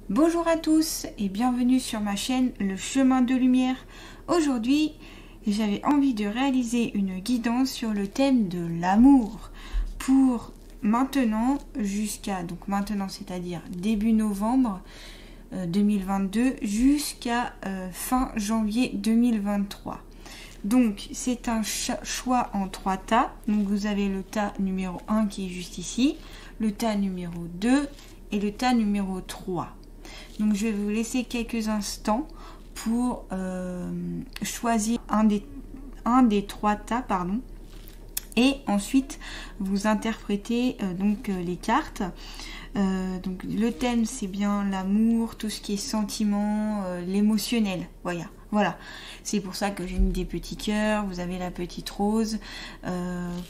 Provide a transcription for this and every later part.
Bonjour à tous et bienvenue sur ma chaîne Le Chemin de Lumière. Aujourd'hui, j'avais envie de réaliser une guidance sur le thème de l'amour pour maintenant maintenant c'est-à-dire début novembre 2022 jusqu'à fin janvier 2023. Donc c'est un choix en 3 tas. Donc vous avez le tas numéro 1 qui est juste ici, le tas numéro 2 et le tas numéro 3. Donc je vais vous laisser quelques instants pour choisir un des 3 tas, et ensuite vous interprétez les cartes. Donc le thème c'est bien l'amour, tout ce qui est sentiment, l'émotionnel, voilà. C'est pour ça que j'ai mis des petits cœurs, vous avez la petite rose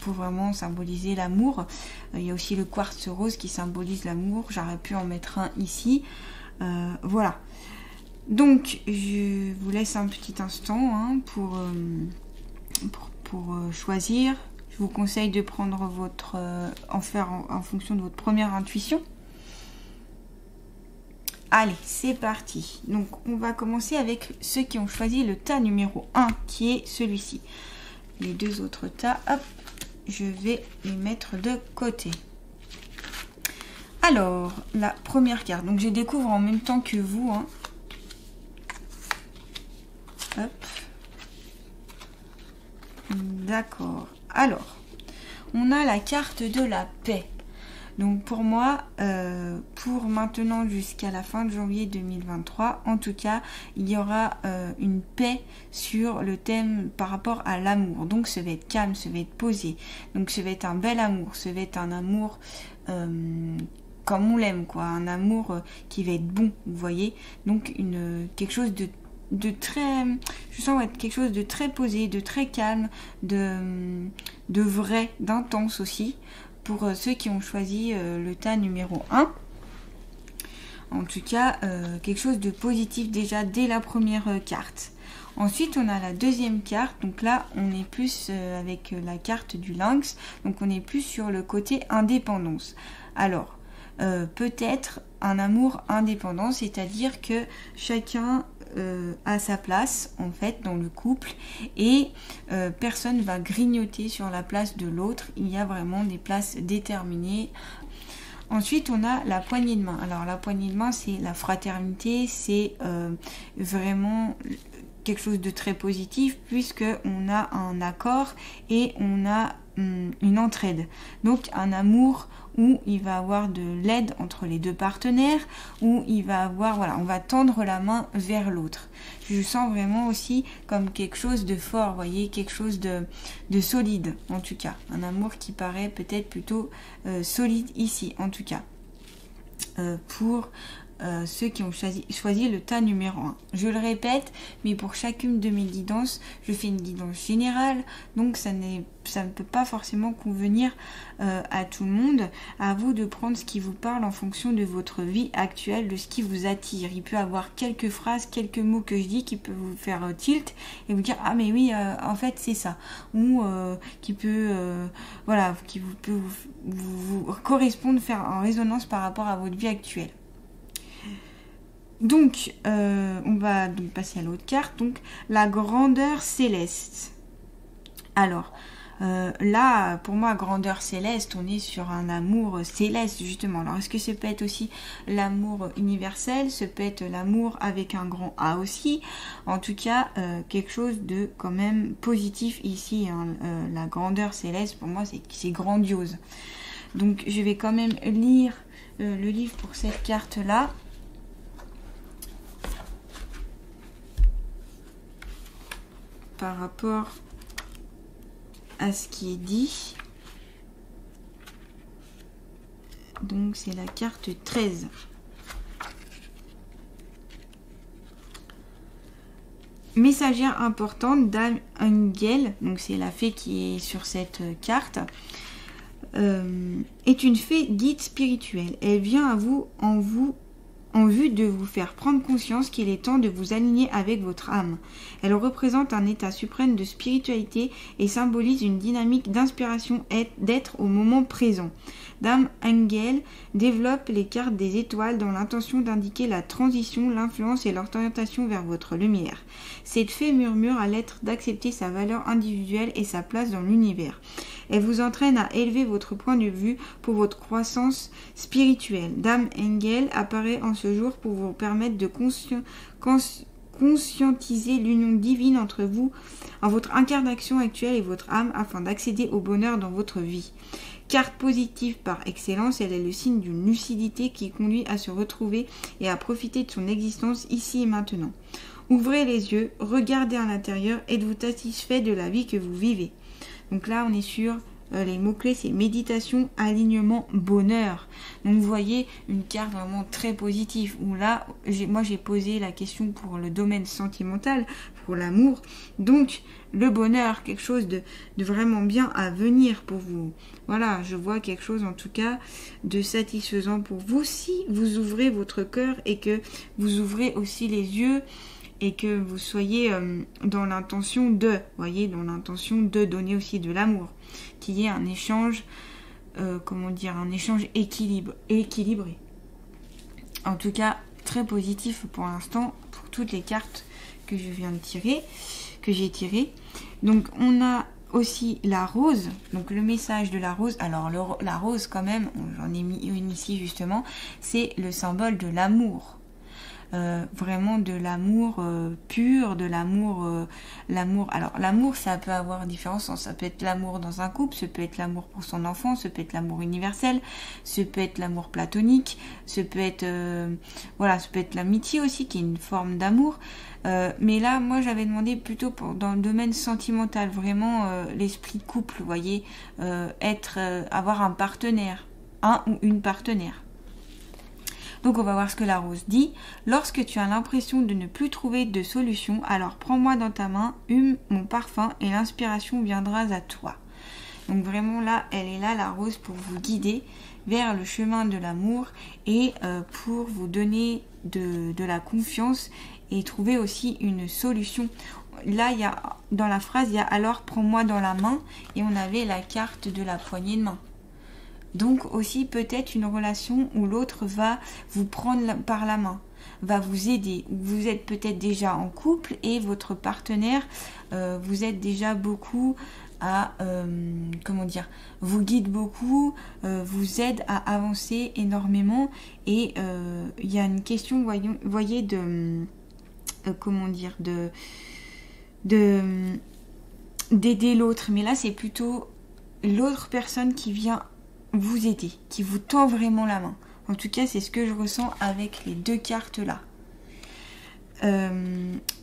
pour vraiment symboliser l'amour. Il y a aussi le quartz rose qui symbolise l'amour, j'aurais pu en mettre un ici. Voilà. Donc je vous laisse un petit instant pour choisir. Je vous conseille de prendre en fonction de votre première intuition. Allez, c'est parti. Donc on va commencer avec ceux qui ont choisi le tas numéro 1 qui est celui-ci. Les 2 autres tas, hop, je vais les mettre de côté. Alors, la première carte, donc je découvre en même temps que vous. Hop. D'accord. Alors, on a la carte de la paix. Donc pour moi, pour maintenant jusqu'à la fin de janvier 2023, en tout cas, il y aura une paix sur le thème par rapport à l'amour. Donc ça va être calme, ça va être posé. Donc ça va être un bel amour, ça va être un amour comme on l'aime, quoi. Un amour qui va être bon, vous voyez. Donc quelque chose de très, je sens être quelque chose de très posé, de très calme, de vrai, d'intense aussi, pour ceux qui ont choisi le tas numéro 1. En tout cas, quelque chose de positif déjà dès la première carte. Ensuite, on a la deuxième carte. Donc là, on est plus avec la carte du lynx. Donc on est plus sur le côté indépendance. Alors, peut-être un amour indépendant, c'est-à-dire que chacun à sa place en fait dans le couple, et personne va grignoter sur la place de l'autre. Il y a vraiment des places déterminées. Ensuite on a la poignée de main. Alors la poignée de main, c'est la fraternité, c'est vraiment quelque chose de très positif puisque on a un accord et on a une entraide. Donc un amour où il va avoir de l'aide entre les 2 partenaires, où il va avoir, voilà, on va tendre la main vers l'autre. Je sens vraiment aussi comme quelque chose de fort, vous voyez, quelque chose de solide, en tout cas. Un amour qui paraît peut-être plutôt solide ici, en tout cas. Pour ceux qui ont choisi le tas numéro 1. Je le répète, mais pour chacune de mes guidances, je fais une guidance générale, donc ça ne peut pas forcément convenir à tout le monde. À vous de prendre ce qui vous parle en fonction de votre vie actuelle, de ce qui vous attire. Il peut y avoir quelques phrases, quelques mots que je dis qui peuvent vous faire tilt et vous dire ah mais oui, en fait c'est ça, ou qui peut vous correspondre, faire en résonance par rapport à votre vie actuelle. Donc, on va donc passer à l'autre carte, donc la grandeur céleste. Alors, là, pour moi, grandeur céleste, on est sur un amour céleste, justement. Alors, est-ce que ça peut être aussi l'amour universel? Ça peut être l'amour avec un grand A aussi. En tout cas, quelque chose de quand même positif ici. La grandeur céleste, pour moi, c'est grandiose. Donc, je vais quand même lire le livre pour cette carte-là. Par rapport à ce qui est dit. Donc c'est la carte 13. Messagère importante, Dame Angel, donc c'est la fée qui est sur cette carte, est une fée guide spirituelle. Elle vient à vous en vue de vous faire prendre conscience qu'il est temps de vous aligner avec votre âme. Elle représente un état suprême de spiritualité et symbolise une dynamique d'inspiration et d'être au moment présent. Dame Engel développe les cartes des étoiles dans l'intention d'indiquer la transition, l'influence et l'orientation vers votre lumière. Cette fée murmure à l'être d'accepter sa valeur individuelle et sa place dans l'univers. Elle vous entraîne à élever votre point de vue pour votre croissance spirituelle. Dame Engel apparaît en ce jour pour vous permettre de conscientiser l'union divine entre vous, en votre incarnation actuelle et votre âme, afin d'accéder au bonheur dans votre vie. Carte positive par excellence, elle est le signe d'une lucidité qui conduit à se retrouver et à profiter de son existence ici et maintenant. Ouvrez les yeux, regardez à l'intérieur, êtes-vous satisfait de la vie que vous vivez? Donc là, on est sur les mots-clés, c'est méditation, alignement, bonheur. Donc vous voyez une carte vraiment très positive, où là, moi j'ai posé la question pour le domaine sentimental, pour l'amour. Donc le bonheur, quelque chose de vraiment bien à venir pour vous. Voilà, je vois quelque chose en tout cas de satisfaisant pour vous si vous ouvrez votre cœur et que vous ouvrez aussi les yeux et que vous soyez dans l'intention de, voyez, dans l'intention de donner aussi de l'amour, qu'il y ait un échange, un échange équilibré. En tout cas, très positif pour l'instant pour toutes les cartes que je viens de tirer, que j'ai tirées. Donc on a aussi la rose, donc le message de la rose. Alors la rose quand même, j'en ai mis une ici justement, c'est le symbole de l'amour. Vraiment de l'amour pur, de l'amour, alors l'amour ça peut avoir différents sens, ça peut être l'amour dans un couple, ça peut être l'amour pour son enfant, ça peut être l'amour universel, ça peut être l'amour platonique, ça peut être ça peut être l'amitié aussi qui est une forme d'amour, mais là moi j'avais demandé plutôt dans le domaine sentimental, vraiment l'esprit de couple, vous voyez, avoir un partenaire, un ou une partenaire. Donc on va voir ce que la rose dit. Lorsque tu as l'impression de ne plus trouver de solution, alors prends-moi dans ta main, hume mon parfum et l'inspiration viendra à toi. Donc vraiment là, elle est là la rose pour vous guider vers le chemin de l'amour et pour vous donner de la confiance et trouver aussi une solution. Là, dans la phrase, il y a alors prends-moi dans la main et on avait la carte de la poignée de main. Donc aussi peut-être une relation où l'autre va vous prendre par la main, va vous aider. Vous êtes peut-être déjà en couple et votre partenaire vous aide déjà beaucoup à, vous guide beaucoup, vous aide à avancer énormément. Et il y a une question, voyez, d'aider l'autre. Mais là, c'est plutôt l'autre personne qui vient vous aider, qui vous tend vraiment la main. En tout cas, c'est ce que je ressens avec les deux cartes là.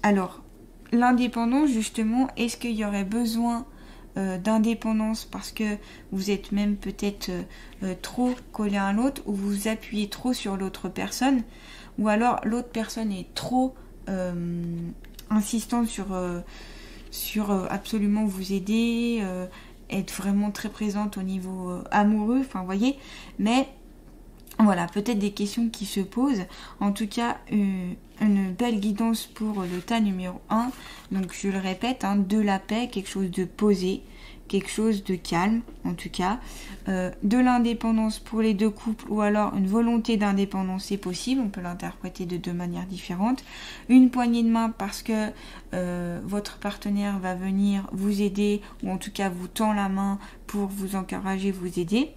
Alors, l'indépendance, justement, est-ce qu'il y aurait besoin d'indépendance parce que vous êtes même peut-être trop collé à l'autre, ou vous appuyez trop sur l'autre personne, ou alors l'autre personne est trop insistante sur absolument vous aider, être vraiment très présente au niveau amoureux, enfin vous voyez, mais voilà, peut-être des questions qui se posent. En tout cas, une belle guidance pour le tas numéro 1, donc je le répète, de la paix, quelque chose de posé, quelque chose de calme en tout cas, de l'indépendance pour les deux couples, ou alors une volonté d'indépendance, c'est possible, on peut l'interpréter de deux manières différentes. Une poignée de main parce que votre partenaire va venir vous aider, ou en tout cas vous tend la main pour vous encourager, vous aider.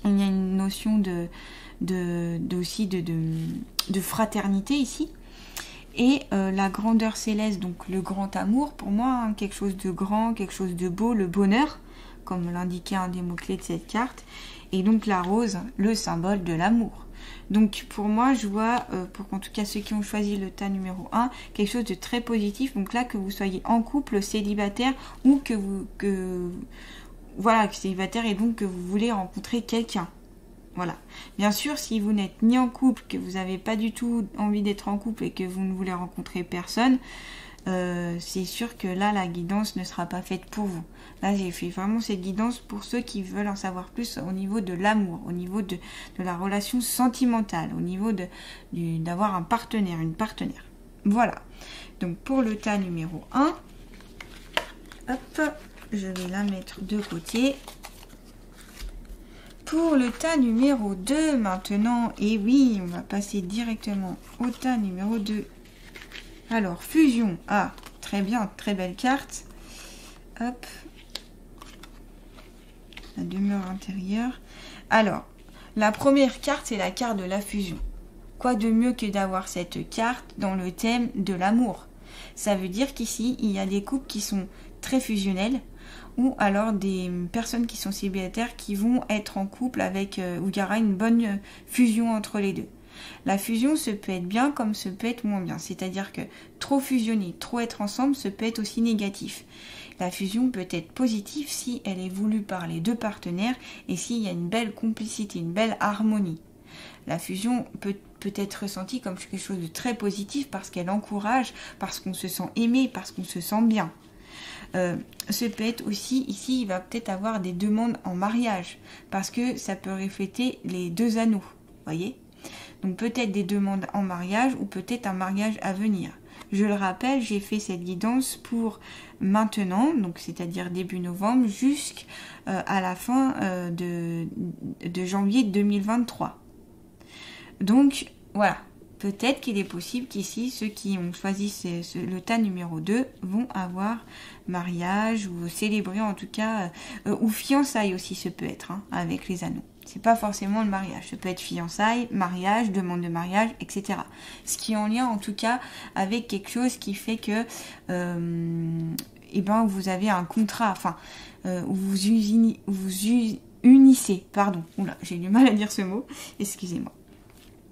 Il y a une notion aussi de fraternité ici. Et la grandeur céleste, donc le grand amour, pour moi, quelque chose de grand, quelque chose de beau, le bonheur, comme l'indiquait un des mots-clés de cette carte. Et donc la rose, le symbole de l'amour. Donc pour moi, je vois, pour en tout cas ceux qui ont choisi le tas numéro 1, quelque chose de très positif. Donc là, que vous soyez en couple, célibataire, ou célibataire, et donc que vous voulez rencontrer quelqu'un. Voilà. Bien sûr, si vous n'êtes ni en couple, que vous n'avez pas du tout envie d'être en couple et que vous ne voulez rencontrer personne, c'est sûr que là, la guidance ne sera pas faite pour vous. Là, j'ai fait vraiment cette guidance pour ceux qui veulent en savoir plus au niveau de l'amour, au niveau de la relation sentimentale, au niveau d'avoir un partenaire, une partenaire. Voilà. Donc, pour le tas numéro 1, hop, je vais la mettre de côté. Pour le tas numéro 2 maintenant, et oui, on va passer directement au tas numéro 2. Alors, fusion. Ah, très bien, très belle carte. Hop. La demeure intérieure. Alors, la première carte, c'est la carte de la fusion. Quoi de mieux que d'avoir cette carte dans le thème de l'amour? Ça veut dire qu'ici, il y a des couples qui sont très fusionnels, ou alors des personnes qui sont célibataires qui vont être en couple avec, où il y aura une bonne fusion entre les deux. La fusion, ça peut être bien comme ça peut être moins bien. C'est-à-dire que trop fusionner, trop être ensemble, ça peut être aussi négatif. La fusion peut être positive si elle est voulue par les deux partenaires et s'il y a une belle complicité, une belle harmonie. La fusion peut être ressentie comme quelque chose de très positif parce qu'elle encourage, parce qu'on se sent aimé, parce qu'on se sent bien. Ce peut être aussi, ici, il va peut-être avoir des demandes en mariage parce que ça peut refléter les deux anneaux, voyez ? Donc peut-être des demandes en mariage ou peut-être un mariage à venir. Je le rappelle, j'ai fait cette guidance pour maintenant, donc c'est-à-dire début novembre, jusqu'à la fin de janvier 2023. Donc voilà, peut-être qu'il est possible qu'ici, ceux qui ont choisi le tas numéro 2 vont avoir mariage ou célébrer en tout cas, ou fiançailles aussi, ce peut être, hein, avec les anneaux. C'est pas forcément le mariage, ça peut être fiançailles, mariage, demande de mariage, etc. Ce qui est en lien en tout cas avec quelque chose qui fait que vous avez un contrat, enfin, où vous unissez, pardon, oula, j'ai du mal à dire ce mot, excusez-moi.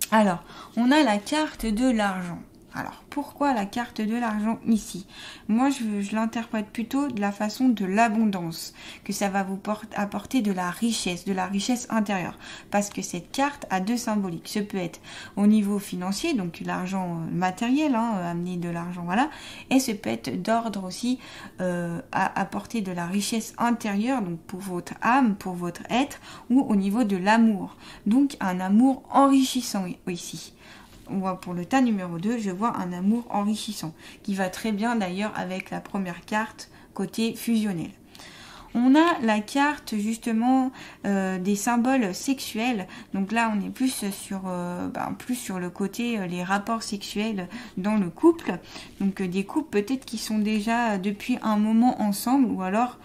Alors, on a la carte de l'argent. Alors, pourquoi la carte de l'argent ici? Moi, je l'interprète plutôt de la façon de l'abondance, que ça va vous apporter de la richesse intérieure. Parce que cette carte a deux symboliques. Ce peut être au niveau financier, donc l'argent matériel, amener de l'argent, voilà. Et ce peut être d'ordre aussi à apporter de la richesse intérieure, donc pour votre âme, pour votre être, ou au niveau de l'amour. Donc, un amour enrichissant ici. Pour le tas numéro 2, je vois un amour enrichissant, qui va très bien d'ailleurs avec la première carte côté fusionnel. On a la carte justement des symboles sexuels. Donc là, on est plus sur le côté les rapports sexuels dans le couple. Donc des couples peut-être qui sont déjà depuis un moment ensemble ou alors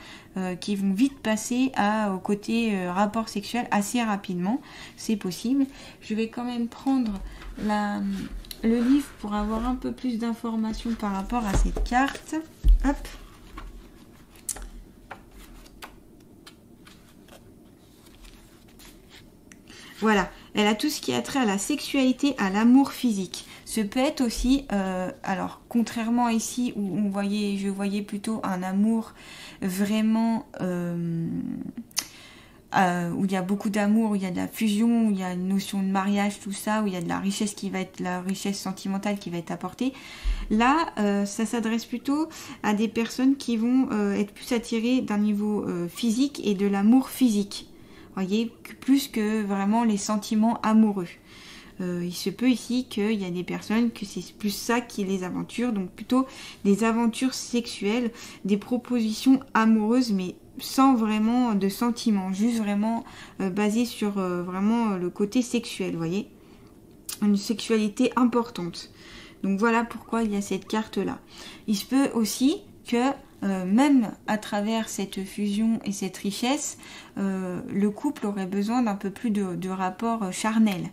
qui vont vite passer au côté rapport sexuel assez rapidement. C'est possible. Je vais quand même prendre le livre pour avoir un peu plus d'informations par rapport à cette carte. Hop. Voilà, elle a tout ce qui a trait à la sexualité, à l'amour physique. Ce peut être aussi, alors contrairement ici où je voyais plutôt un amour vraiment où il y a beaucoup d'amour, où il y a de la fusion, où il y a une notion de mariage, tout ça, où il y a de la richesse la richesse sentimentale qui va être apportée. Là, ça s'adresse plutôt à des personnes qui vont être plus attirées d'un niveau physique et de l'amour physique. Voyez, plus que vraiment les sentiments amoureux. Il se peut ici qu'il y a des personnes que c'est plus ça qui les aventure, donc plutôt des aventures sexuelles, des propositions amoureuses, mais sans vraiment de sentiments, juste vraiment basé sur vraiment le côté sexuel, vous voyez, une sexualité importante. Donc voilà pourquoi il y a cette carte-là. Il se peut aussi que même à travers cette fusion et cette richesse, le couple aurait besoin d'un peu plus de rapport charnel.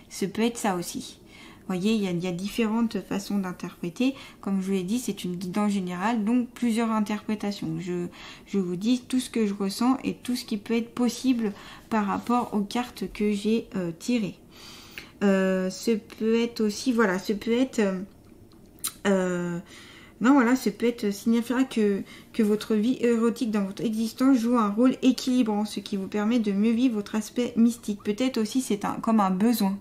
Ce peut être ça aussi. Vous voyez, il y a différentes façons d'interpréter. Comme je vous l'ai dit, c'est une guidance générale, donc plusieurs interprétations. Je vous dis tout ce que je ressens et tout ce qui peut être possible par rapport aux cartes que j'ai tirées. Ce peut être aussi, voilà, ce peut être... ça peut être signifiera que votre vie érotique dans votre existence joue un rôle équilibrant, ce qui vous permet de mieux vivre votre aspect mystique. Peut-être aussi c'est comme un besoin.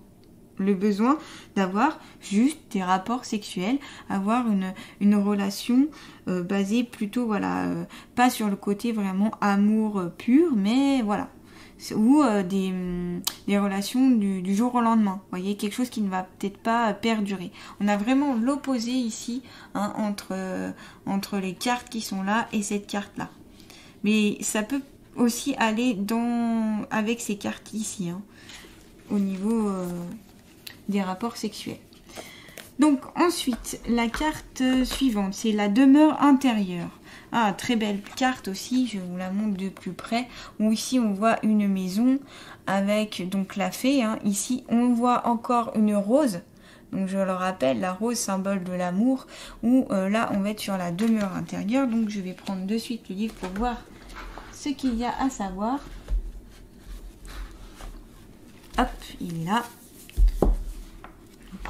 le besoin d'avoir juste des rapports sexuels, avoir une relation basée plutôt, voilà, pas sur le côté vraiment amour pur, mais voilà, ou des relations du jour au lendemain. Vous voyez, quelque chose qui ne va peut-être pas perdurer. On a vraiment l'opposé ici, hein, entre les cartes qui sont là et cette carte-là. Mais ça peut aussi aller avec ces cartes ici, hein, au niveau des rapports sexuels. Donc ensuite, la carte suivante, c'est la demeure intérieure. Ah, très belle carte aussi, je vous la montre de plus près. Où ici, on voit une maison avec donc la fée. Hein. Ici, on voit encore une rose. Donc je le rappelle, la rose, symbole de l'amour. Où là, on va être sur la demeure intérieure. Donc je vais prendre de suite le livre pour voir ce qu'il y a à savoir. Hop, il est là.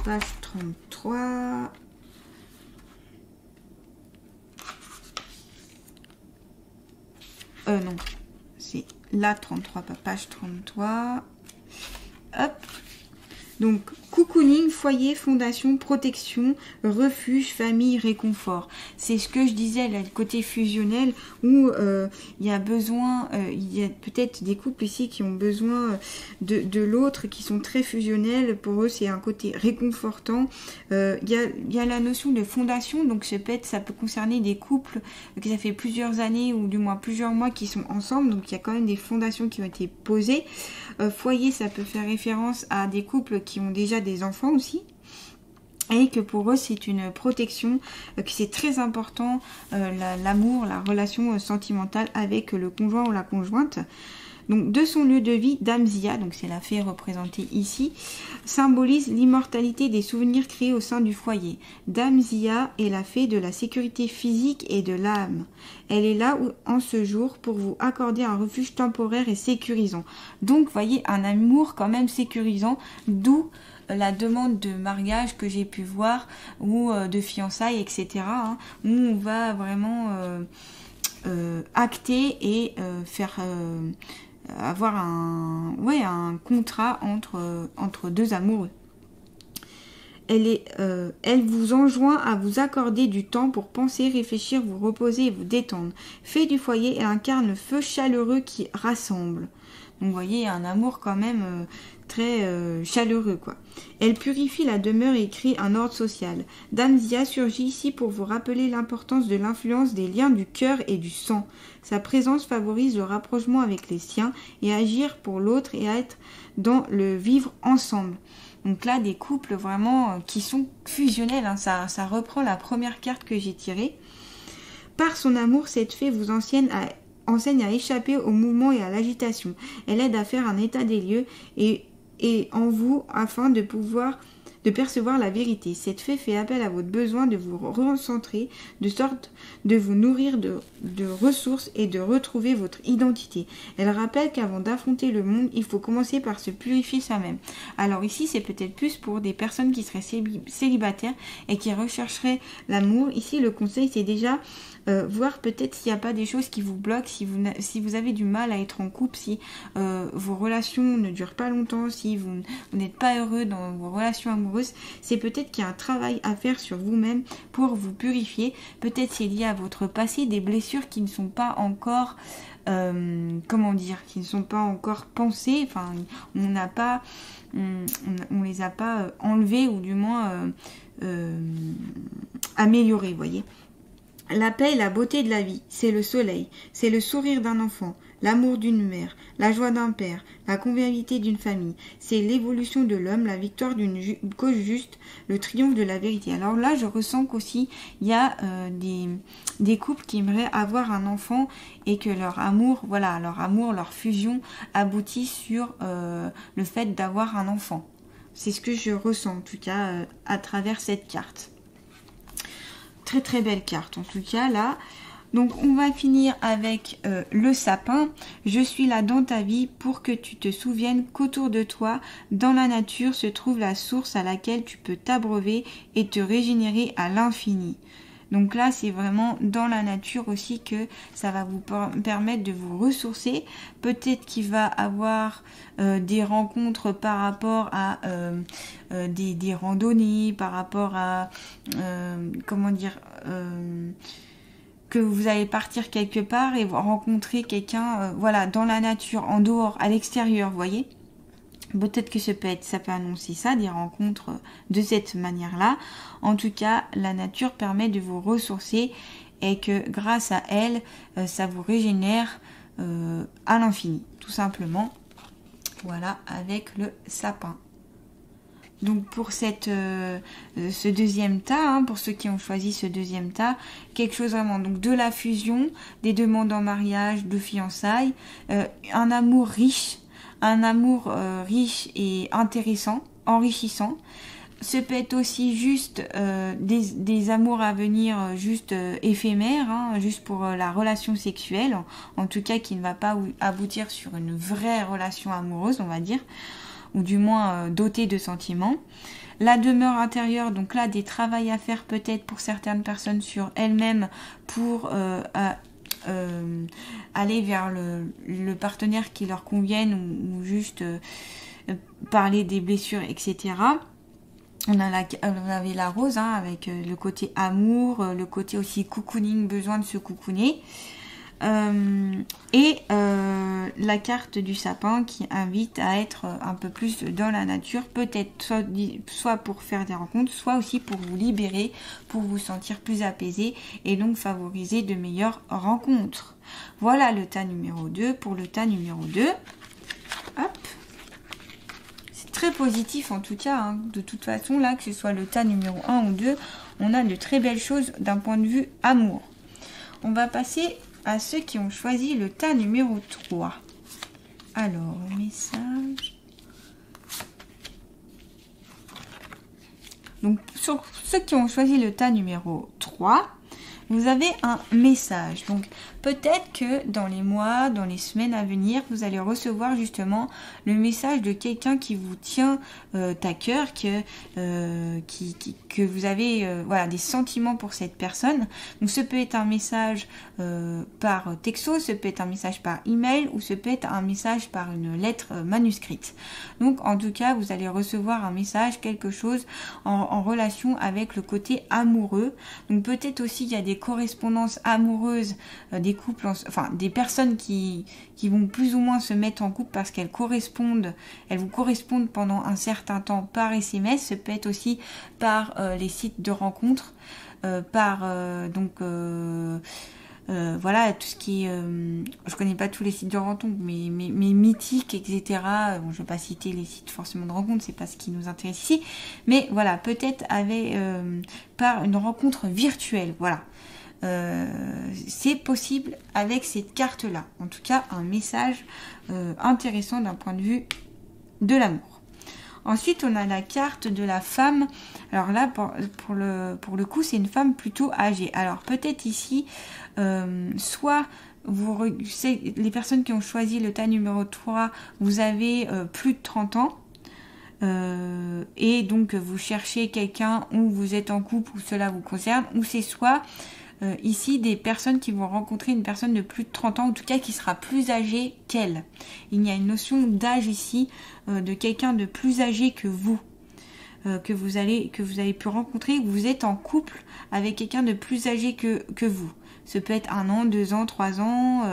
Page 33. Non, c'est la 33, pas page 33. Hop. Donc, cocooning, foyer, fondation, protection, refuge, famille, réconfort. C'est ce que je disais, là, le côté fusionnel, où il y a besoin, il y a peut-être des couples ici qui ont besoin de l'autre, qui sont très fusionnels. Pour eux, c'est un côté réconfortant. Il y a la notion de fondation, donc ça peut concerner des couples que ça fait plusieurs années, ou du moins plusieurs mois qui sont ensemble. Donc, il y a quand même des fondations qui ont été posées. Foyer, ça peut faire référence à des couples qui ont déjà des enfants aussi, et que pour eux c'est une protection, que c'est très important, l'amour, la relation sentimentale avec le conjoint ou la conjointe. Donc de son lieu de vie, Dame Zia, donc c'est la fée représentée ici, symbolise l'immortalité des souvenirs créés au sein du foyer. Dame Zia est la fée de la sécurité physique et de l'âme. Elle est là en ce jour pour vous accorder un refuge temporaire et sécurisant. Donc voyez, un amour quand même sécurisant, d'où la demande de mariage que j'ai pu voir, ou de fiançailles, etc. Hein, où on va vraiment acter et faire... avoir un contrat entre deux amoureux. Elle vous enjoint à vous accorder du temps pour penser, réfléchir, vous reposer et vous détendre. Fée du foyer, elle incarne le feu chaleureux qui rassemble. Donc vous voyez, un amour quand même très chaleureux, quoi. Elle purifie la demeure et crée un ordre social. Dame Zia surgit ici pour vous rappeler l'importance de l'influence des liens du cœur et du sang. Sa présence favorise le rapprochement avec les siens et agir pour l'autre et à être dans le vivre ensemble. Donc là, des couples vraiment qui sont fusionnels, hein. Ça reprend la première carte que j'ai tirée. Par son amour, cette fée vous enseigne à échapper au mouvement et à l'agitation. Elle aide à faire un état des lieux et en vous afin de percevoir la vérité. Cette fée fait appel à votre besoin de vous recentrer, de sorte de vous nourrir de ressources et de retrouver votre identité. Elle rappelle qu'avant d'affronter le monde, il faut commencer par se purifier soi-même. Alors ici, c'est peut-être plus pour des personnes qui seraient célibataires et qui rechercheraient l'amour. Ici, le conseil, c'est déjà voir peut-être s'il n'y a pas des choses qui vous bloquent, si vous avez du mal à être en couple, si vos relations ne durent pas longtemps, si vous n'êtes pas heureux dans vos relations amoureuses, c'est peut-être qu'il y a un travail à faire sur vous-même pour vous purifier. Peut-être c'est lié à votre passé, des blessures qui ne sont pas encore qui ne sont pas encore pensées, enfin on les a pas enlevées, ou du moins améliorées, vous voyez. La paix et la beauté de la vie, c'est le soleil, c'est le sourire d'un enfant, l'amour d'une mère, la joie d'un père, la convivialité d'une famille. C'est l'évolution de l'homme, la victoire d'une cause juste, le triomphe de la vérité. Alors là, je ressens qu'aussi, il y a des couples qui aimeraient avoir un enfant et que leur amour, leur fusion aboutit sur le fait d'avoir un enfant. C'est ce que je ressens, en tout cas, à travers cette carte. Très très belle carte en tout cas là. Donc on va finir avec le sapin. Je suis là dans ta vie pour que tu te souviennes qu'autour de toi, dans la nature, se trouve la source à laquelle tu peux t'abreuver et te régénérer à l'infini. Donc là, c'est vraiment dans la nature aussi que ça va vous permettre de vous ressourcer. Peut-être qu'il va avoir des rencontres par rapport à des randonnées, par rapport à comment dire, que vous allez partir quelque part et rencontrer quelqu'un, voilà, dans la nature, en dehors, à l'extérieur, vous voyez. Peut-être que ça peut annoncer ça, des rencontres de cette manière-là. En tout cas, la nature permet de vous ressourcer et que grâce à elle, ça vous régénère à l'infini, tout simplement. Voilà, avec le sapin. Donc pour ce deuxième tas, hein, pour ceux qui ont choisi ce deuxième tas, quelque chose vraiment, donc de la fusion, des demandes en mariage, de fiançailles, un amour riche et intéressant, enrichissant. Ce peut être aussi juste des amours à venir juste éphémères, hein, juste pour la relation sexuelle, en tout cas qui ne va pas aboutir sur une vraie relation amoureuse, on va dire, ou du moins dotée de sentiments. La demeure intérieure, donc là des travails à faire peut-être pour certaines personnes sur elles-mêmes pour aller vers le partenaire qui leur convienne ou juste parler des blessures, etc. On avait la rose, hein, avec le côté amour, le côté aussi cocooning, besoin de se cocooner. Et la carte du sapin qui invite à être un peu plus dans la nature, peut-être soit pour faire des rencontres, soit aussi pour vous libérer, pour vous sentir plus apaisé et donc favoriser de meilleures rencontres. Voilà le tas numéro 2 pour le tas numéro 2. Hop. C'est très positif en tout cas, hein. De toute façon là, que ce soit le tas numéro 1 ou 2, on a de très belles choses d'un point de vue amour. On va passer à ceux qui ont choisi le tas numéro 3. Alors, message. Donc, sur ceux qui ont choisi le tas numéro 3, vous avez un message. Donc, peut-être que dans les mois, dans les semaines à venir, vous allez recevoir justement le message de quelqu'un qui vous tient à cœur, que vous avez voilà, des sentiments pour cette personne. Donc, ce peut être un message par texto, ce peut être un message par email ou ce peut être un message par une lettre manuscrite. Donc, en tout cas, vous allez recevoir un message, quelque chose en relation avec le côté amoureux. Donc, peut-être aussi il y a des correspondances amoureuses, des couples, enfin des personnes qui vont plus ou moins se mettre en couple parce qu'elles vous correspondent pendant un certain temps par SMS. Ce peut être aussi par les sites de rencontres, voilà, tout ce qui est, je connais pas tous les sites de rencontres, mais mythiques, etc. Bon, je vais pas citer les sites forcément de rencontres, c'est pas ce qui nous intéresse ici, mais voilà, peut-être par une rencontre virtuelle, voilà. C'est possible avec cette carte-là. En tout cas, un message intéressant d'un point de vue de l'amour. Ensuite, on a la carte de la femme. Alors là, pour le coup, c'est une femme plutôt âgée. Alors peut-être ici, soit les personnes qui ont choisi le tas numéro 3, vous avez plus de 30 ans. Et donc vous cherchez quelqu'un ou vous êtes en couple ou cela vous concerne, ou c'est soit ici des personnes qui vont rencontrer une personne de plus de 30 ans, en tout cas qui sera plus âgée qu'elle. Il y a une notion d'âge ici, de quelqu'un de plus âgé que vous, que vous avez pu rencontrer, ou vous êtes en couple avec quelqu'un de plus âgé que vous. Ce peut être 1 an, 2 ans, 3 ans,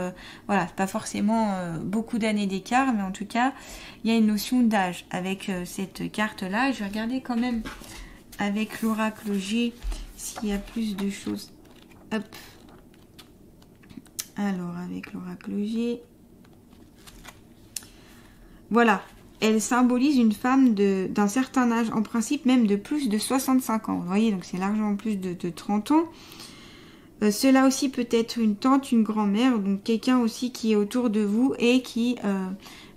voilà, c'est pas forcément beaucoup d'années d'écart, mais en tout cas, il y a une notion d'âge avec cette carte-là. Je vais regarder quand même avec l'oracle G s'il y a plus de choses. Hop. Alors, avec l'oracle G, voilà, elle symbolise une femme d'un certain âge, en principe même de plus de 65 ans. Vous voyez, donc c'est largement plus de 30 ans. Cela aussi peut être une tante, une grand-mère, donc quelqu'un aussi qui est autour de vous et qui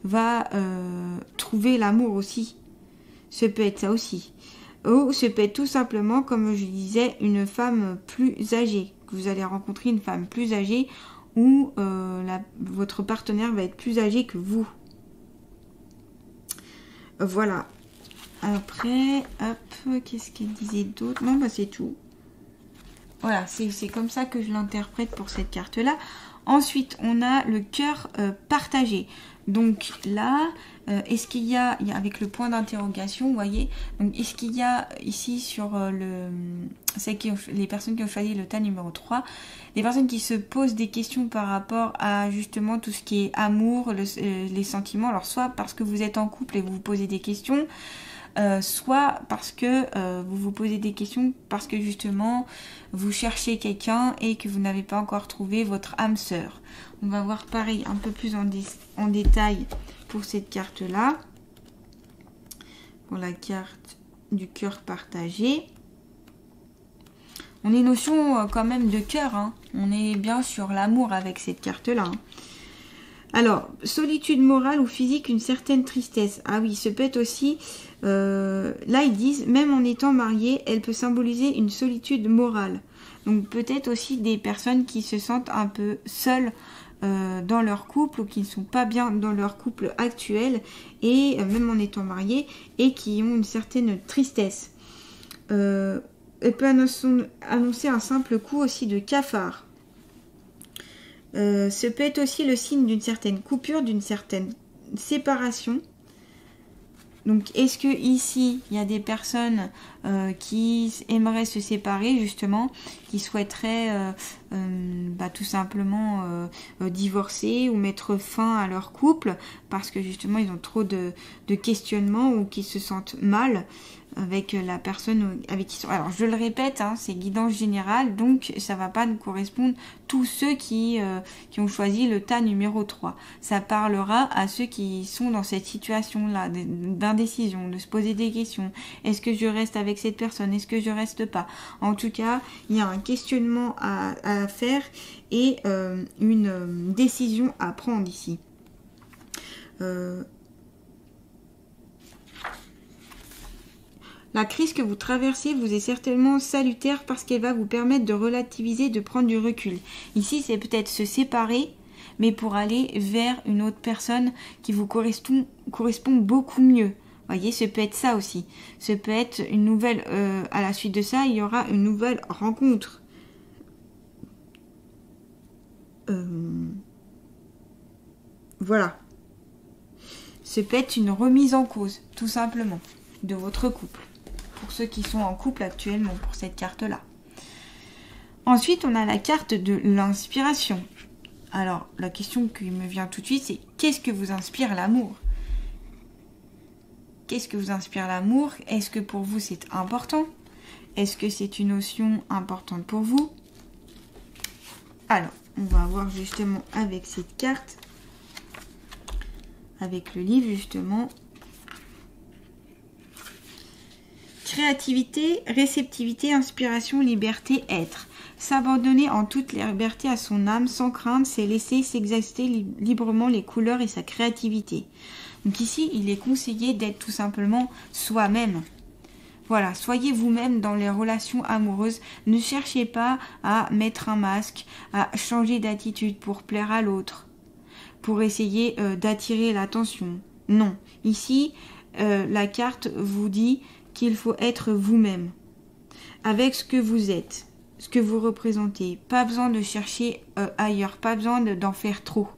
va trouver l'amour aussi. Ce peut être ça aussi. Ou ce peut être tout simplement, comme je disais, une femme plus âgée. Que vous allez rencontrer une femme plus âgée ou votre partenaire va être plus âgé que vous. Voilà. Après, hop, qu'est-ce qu'elle disait d'autre? Non, bah c'est tout. Voilà, c'est comme ça que je l'interprète pour cette carte-là. Ensuite, on a le cœur partagé. Donc là, est-ce qu'il y a, avec le point d'interrogation, vous voyez, donc est-ce qu'il y a ici sur les personnes qui ont choisi le tas numéro 3, des personnes qui se posent des questions par rapport à justement tout ce qui est amour, les sentiments. Alors soit parce que vous êtes en couple et vous vous posez des questions, soit parce que vous vous posez des questions parce que justement vous cherchez quelqu'un et que vous n'avez pas encore trouvé votre âme sœur. On va voir pareil un peu plus en détail pour cette carte là, pour la carte du cœur partagé. On est notion quand même de cœur, hein. On est bien sur l'amour avec cette carte là, hein. Alors, solitude morale ou physique, une certaine tristesse. Ah oui, ce peut être aussi, là ils disent, même en étant mariée, elle peut symboliser une solitude morale. Donc peut-être aussi des personnes qui se sentent un peu seules dans leur couple ou qui ne sont pas bien dans leur couple actuel, et même en étant mariées, et qui ont une certaine tristesse. Elle peut annoncer un simple coup aussi de cafard. Ce peut être aussi le signe d'une certaine coupure, d'une certaine séparation. Donc, est-ce que ici, il y a des personnes qui aimeraient se séparer, justement, qui souhaiteraient tout simplement divorcer ou mettre fin à leur couple parce que justement, ils ont trop de questionnements ou qui se sentent mal avec la personne avec qui ils sont. Alors, je le répète, hein, c'est guidance générale, donc ça va pas nous correspondre tous ceux qui ont choisi le tas numéro 3. Ça parlera à ceux qui sont dans cette situation-là, d'indécision, de se poser des questions. Est-ce que je reste avec cette personne? Est-ce que je reste pas? En tout cas, il y a un questionnement à faire et une décision à prendre ici. La crise que vous traversez vous est certainement salutaire parce qu'elle va vous permettre de relativiser, de prendre du recul. Ici, c'est peut-être se séparer, mais pour aller vers une autre personne qui vous correspond beaucoup mieux. Vous voyez, ce peut être ça aussi. Ce peut être une nouvelle... à la suite de ça, il y aura une nouvelle rencontre. Voilà. Ce peut être une remise en cause, tout simplement, de votre couple. Pour ceux qui sont en couple actuellement, pour cette carte-là. Ensuite, on a la carte de l'inspiration. Alors, la question qui me vient tout de suite, c'est qu'est-ce que vous inspire l'amour? Qu'est-ce que vous inspire l'amour? Est-ce que pour vous, c'est important? Est-ce que c'est une notion importante pour vous? Alors, on va voir justement avec cette carte, avec le livre justement. Créativité, réceptivité, inspiration, liberté, être. S'abandonner en toute liberté à son âme, sans crainte, c'est laisser s'exercer librement les couleurs et sa créativité. Donc ici, il est conseillé d'être tout simplement soi-même. Voilà, soyez vous-même dans les relations amoureuses. Ne cherchez pas à mettre un masque, à changer d'attitude pour plaire à l'autre, pour essayer d'attirer l'attention. Non, ici, la carte vous dit qu'il faut être vous-même, avec ce que vous êtes, ce que vous représentez. Pas besoin de chercher ailleurs, pas besoin d'en faire trop.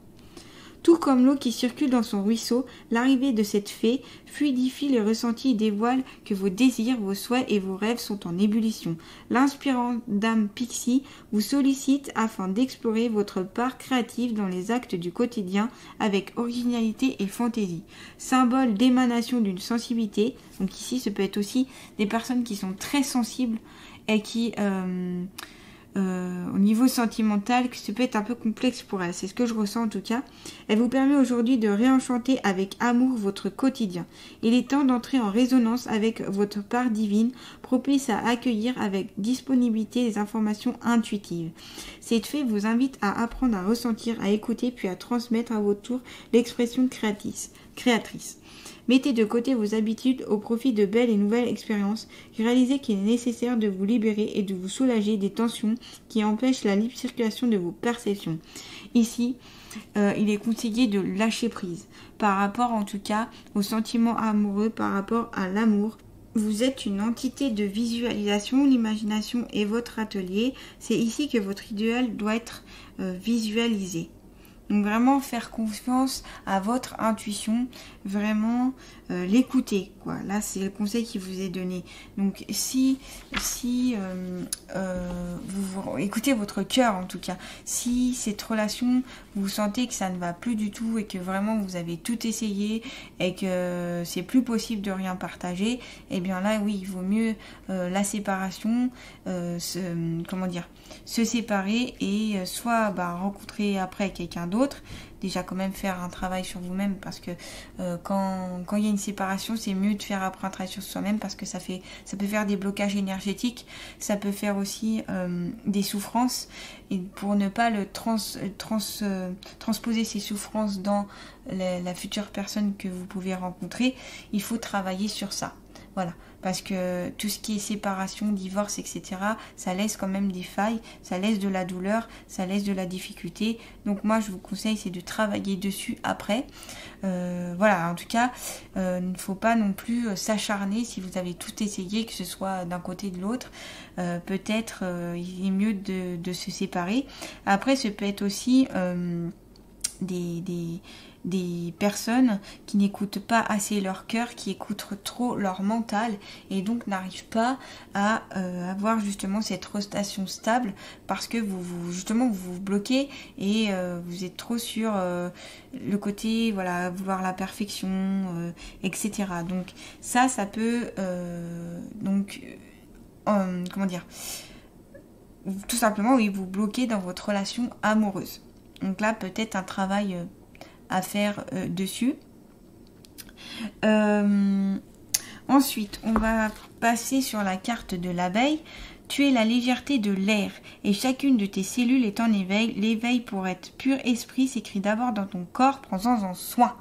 Tout comme l'eau qui circule dans son ruisseau, l'arrivée de cette fée fluidifie les ressentis et dévoile que vos désirs, vos souhaits et vos rêves sont en ébullition. L'inspirante dame Pixie vous sollicite afin d'explorer votre part créative dans les actes du quotidien avec originalité et fantaisie. Symbole d'émanation d'une sensibilité, donc ici ce peut être aussi des personnes qui sont très sensibles et qui... au niveau sentimental, que ça peut être un peu complexe pour elle. C'est ce que je ressens en tout cas. Elle vous permet aujourd'hui de réenchanter avec amour votre quotidien. Il est temps d'entrer en résonance avec votre part divine, propice à accueillir avec disponibilité les informations intuitives. Cette fée vous invite à apprendre à ressentir, à écouter, puis à transmettre à votre tour l'expression créatrice. Mettez de côté vos habitudes au profit de belles et nouvelles expériences. Réalisez qu'il est nécessaire de vous libérer et de vous soulager des tensions qui empêchent la libre circulation de vos perceptions. Ici, il est conseillé de lâcher prise par rapport en tout cas aux sentiments amoureux, par rapport à l'amour. vous êtes une entité de visualisation, l'imagination est votre atelier. C'est ici que votre idéal doit être visualisé. Donc vraiment faire confiance à votre intuition, vraiment l'écouter, quoi. Là, c'est le conseil qui vous est donné. Donc si vous écoutez votre cœur, en tout cas, si cette relation, vous sentez que ça ne va plus du tout et que vraiment vous avez tout essayé et que c'est plus possible de rien partager, eh bien là, oui, il vaut mieux la séparation, se séparer et soit rencontrer après quelqu'un d'autre. Déjà quand même faire un travail sur vous-même, parce que quand il y a une séparation, c'est mieux de faire après un travail sur soi-même, parce que ça peut faire des blocages énergétiques, ça peut faire aussi des souffrances, et pour ne pas transposer ces souffrances dans la future personne que vous pouvez rencontrer, il faut travailler sur ça. Voilà, parce que tout ce qui est séparation, divorce, etc., ça laisse quand même des failles, ça laisse de la douleur, ça laisse de la difficulté. Donc moi, je vous conseille, c'est de travailler dessus après. Voilà, en tout cas, il ne faut pas non plus s'acharner si vous avez tout essayé, que ce soit d'un côté ou de l'autre. Peut-être il est mieux de se séparer. Après, ce peut être aussi des personnes qui n'écoutent pas assez leur cœur, qui écoutent trop leur mental et donc n'arrivent pas à avoir justement cette rotation stable, parce que vous vous bloquez et vous êtes trop sur le côté, voilà, vouloir la perfection, etc. Donc ça peut tout simplement, oui, vous bloquer dans votre relation amoureuse. Donc là, peut-être un travail à faire dessus. Ensuite, on va passer sur la carte de l'abeille. Tu es la légèreté de l'air et chacune de tes cellules est en éveil. L'éveil pour être pur esprit s'écrit d'abord dans ton corps, prends-en soin.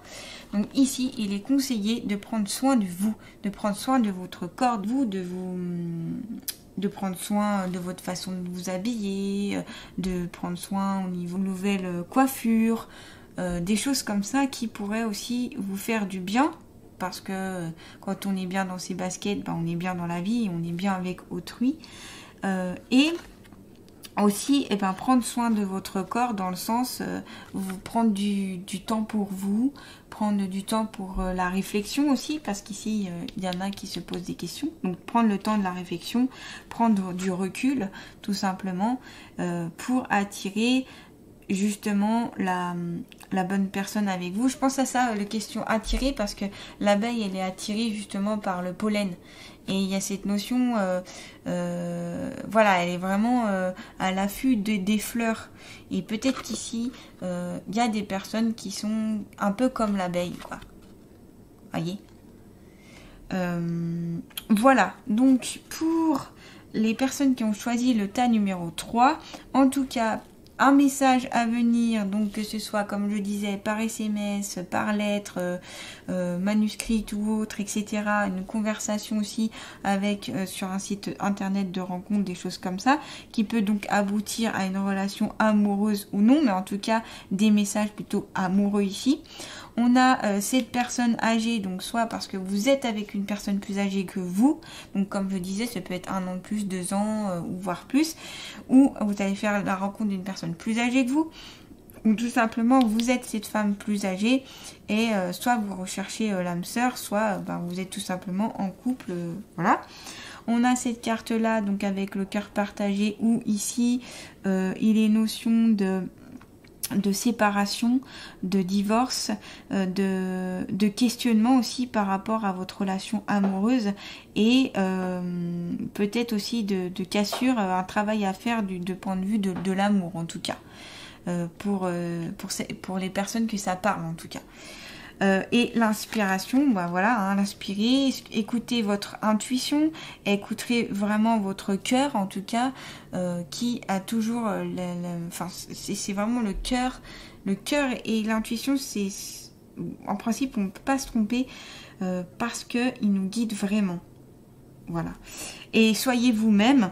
Donc ici, il est conseillé de prendre soin de vous, de prendre soin de votre corps, de prendre soin de votre façon de vous habiller, de prendre soin au niveau nouvelle coiffure, des choses comme ça qui pourraient aussi vous faire du bien, parce que quand on est bien dans ses baskets, on est bien dans la vie, on est bien avec autrui. Et aussi, prendre soin de votre corps dans le sens, vous prendre du temps pour vous, prendre du temps pour la réflexion aussi, parce qu'ici, il y en a qui se posent des questions. Donc, prendre le temps de la réflexion, prendre du recul, tout simplement, pour attirer justement la bonne personne avec vous. Je pense à ça, la question attirer, parce que l'abeille, elle est attirée justement par le pollen. Et il y a cette notion, voilà, elle est vraiment à l'affût des fleurs. Et peut-être qu'ici, il y a des personnes qui sont un peu comme l'abeille, quoi. Voyez ? Voilà, donc pour les personnes qui ont choisi le tas numéro 3, en tout cas, un message à venir, donc que ce soit, comme je disais, par SMS, par lettre, manuscrite ou autre, etc. Une conversation aussi avec sur un site internet de rencontre, des choses comme ça, qui peut donc aboutir à une relation amoureuse ou non, mais en tout cas des messages plutôt amoureux ici. On a cette personne âgée, donc soit parce que vous êtes avec une personne plus âgée que vous, donc comme je disais, ça peut être 1 an de plus, 2 ans, ou voire plus, ou vous allez faire la rencontre d'une personne plus âgée que vous, ou tout simplement vous êtes cette femme plus âgée, et soit vous recherchez l'âme sœur, soit vous êtes tout simplement en couple, voilà. On a cette carte là, donc avec le cœur partagé, où ici, il est notion de séparation, de divorce, de questionnement aussi par rapport à votre relation amoureuse, et peut-être aussi de cassure, un travail à faire de point de vue de l'amour en tout cas, pour les personnes que ça parle en tout cas. Et l'inspiration, voilà, l'inspirer, écoutez votre intuition, écoutez vraiment votre cœur en tout cas, qui a toujours, c'est vraiment le cœur et l'intuition, c'est en principe on ne peut pas se tromper, parce que il nous guide vraiment. Voilà. Et soyez vous-même,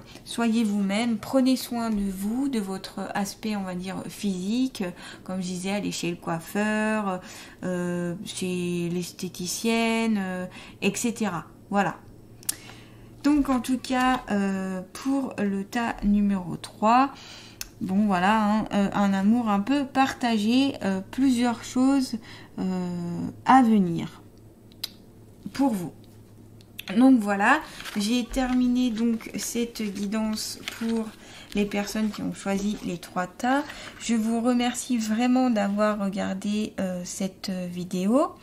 prenez soin de vous, de votre aspect, on va dire, physique. Comme je disais, allez chez le coiffeur, chez l'esthéticienne, etc. Voilà. Donc en tout cas, pour le tas numéro 3, bon voilà, hein, un amour un peu partagé, plusieurs choses à venir pour vous. Donc voilà, j'ai terminé donc cette guidance pour les personnes qui ont choisi les 3 tas. Je vous remercie vraiment d'avoir regardé cette vidéo.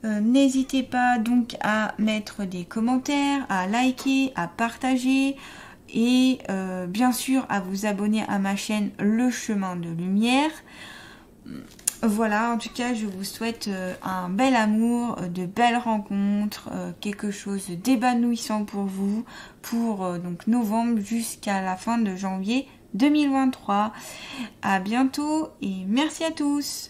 N'hésitez pas donc à mettre des commentaires, à liker, à partager et bien sûr à vous abonner à ma chaîne Le Chemin de Lumière. Voilà, en tout cas, je vous souhaite un bel amour, de belles rencontres, quelque chose d'épanouissant pour vous, pour donc novembre jusqu'à la fin de janvier 2023. À bientôt et merci à tous.